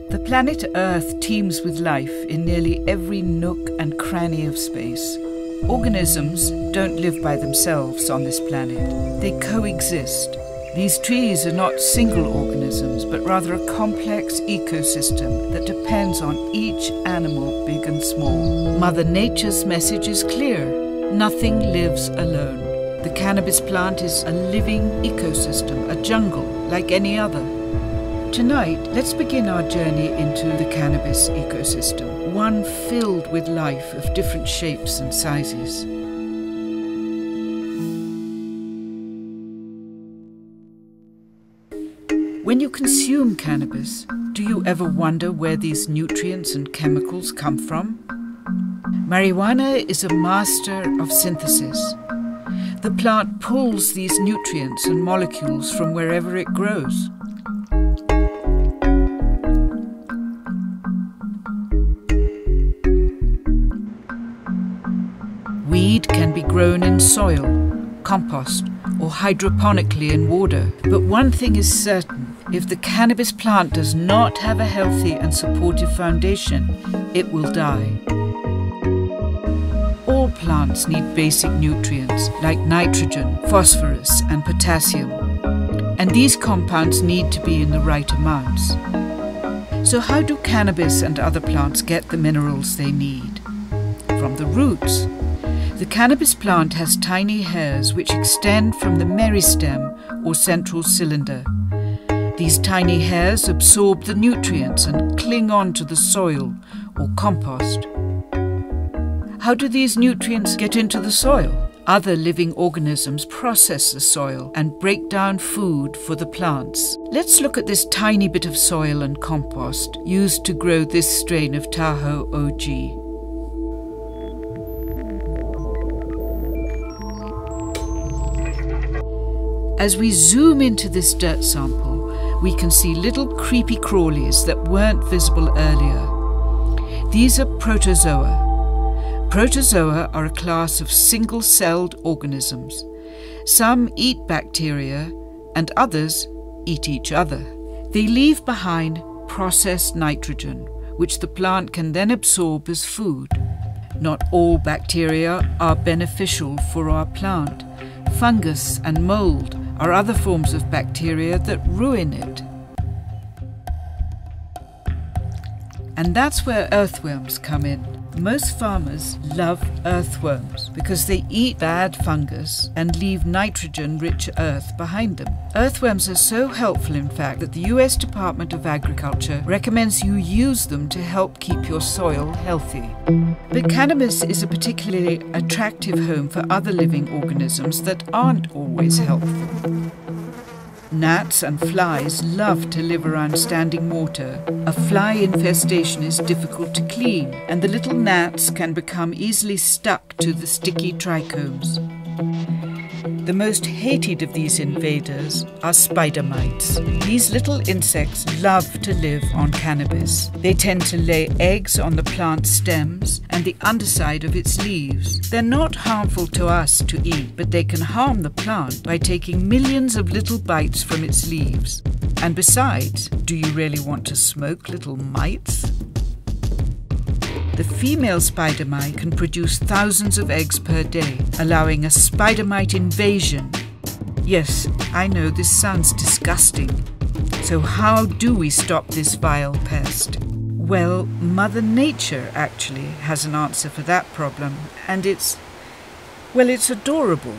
The planet Earth teems with life in nearly every nook and cranny of space. Organisms don't live by themselves on this planet. They coexist. These trees are not single organisms, but rather a complex ecosystem that depends on each animal, big and small. Mother Nature's message is clear. Nothing lives alone. The cannabis plant is a living ecosystem, a jungle like any other. Tonight, let's begin our journey into the cannabis ecosystem, one filled with life of different shapes and sizes. When you consume cannabis, do you ever wonder where these nutrients and chemicals come from? Marijuana is a master of synthesis. The plant pulls these nutrients and molecules from wherever it grows. Weed can be grown in soil, compost, or hydroponically in water. But one thing is certain: if the cannabis plant does not have a healthy and supportive foundation, it will die. All plants need basic nutrients like nitrogen, phosphorus, and potassium. And these compounds need to be in the right amounts. So how do cannabis and other plants get the minerals they need? From the roots. The cannabis plant has tiny hairs which extend from the meristem or central cylinder. These tiny hairs absorb the nutrients and cling on to the soil or compost. How do these nutrients get into the soil? Other living organisms process the soil and break down food for the plants. Let's look at this tiny bit of soil and compost used to grow this strain of Tahoe OG. As we zoom into this dirt sample, we can see little creepy crawlies that weren't visible earlier. These are protozoa. Protozoa are a class of single-celled organisms. Some eat bacteria and others eat each other. They leave behind processed nitrogen, which the plant can then absorb as food. Not all bacteria are beneficial for our plant. Fungus and mold are other forms of bacteria that ruin it. And that's where earthworms come in. Most farmers love earthworms because they eat bad fungus and leave nitrogen-rich earth behind them. Earthworms are so helpful, in fact, that the US Department of Agriculture recommends you use them to help keep your soil healthy. But cannabis is a particularly attractive home for other living organisms that aren't always helpful. Gnats and flies love to live around standing water. A fly infestation is difficult to clean, and the little gnats can become easily stuck to the sticky trichomes. The most hated of these invaders are spider mites. These little insects love to live on cannabis. They tend to lay eggs on the plant's stems and the underside of its leaves. They're not harmful to us to eat, but they can harm the plant by taking millions of little bites from its leaves. And besides, do you really want to smoke little mites? The female spider mite can produce thousands of eggs per day, allowing a spider mite invasion. Yes, I know this sounds disgusting. So how do we stop this vile pest? Well, Mother Nature actually has an answer for that problem, and it's adorable.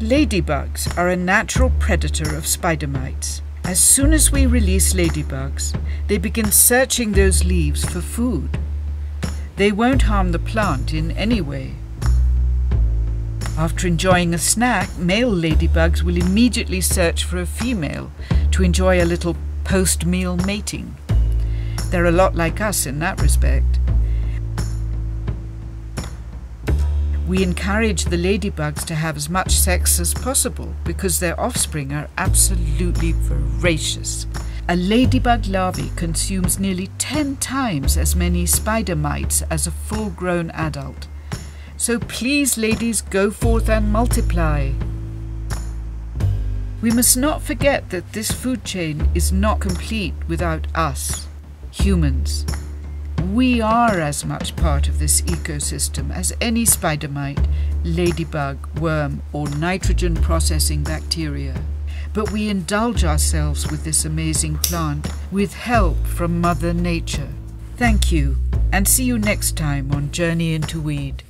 Ladybugs are a natural predator of spider mites. As soon as we release ladybugs, they begin searching those leaves for food. They won't harm the plant in any way. After enjoying a snack, male ladybugs will immediately search for a female to enjoy a little post-meal mating. They're a lot like us in that respect. We encourage the ladybugs to have as much sex as possible because their offspring are absolutely voracious. A ladybug larvae consumes nearly 10 times as many spider mites as a full-grown adult. So please, ladies, go forth and multiply. We must not forget that this food chain is not complete without us, humans. We are as much part of this ecosystem as any spider mite, ladybug, worm, or nitrogen processing bacteria. But we indulge ourselves with this amazing plant with help from Mother Nature. Thank you, and see you next time on Journey into Weed.